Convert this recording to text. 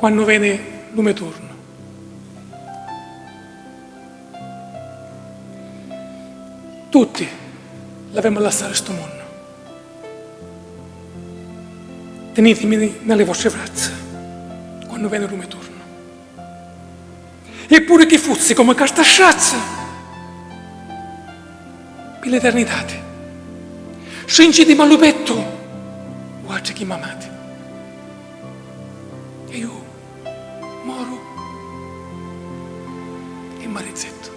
quando viene lume turno. Tutti l'abbiamo lasciato questo mondo. Tenetemi nelle vostre braccia quando viene lume turno. Eppure che fossi come questa sciazza per l'eternità. Senza di malupetto, guarda chi mi amate. E io moro e marizzetto.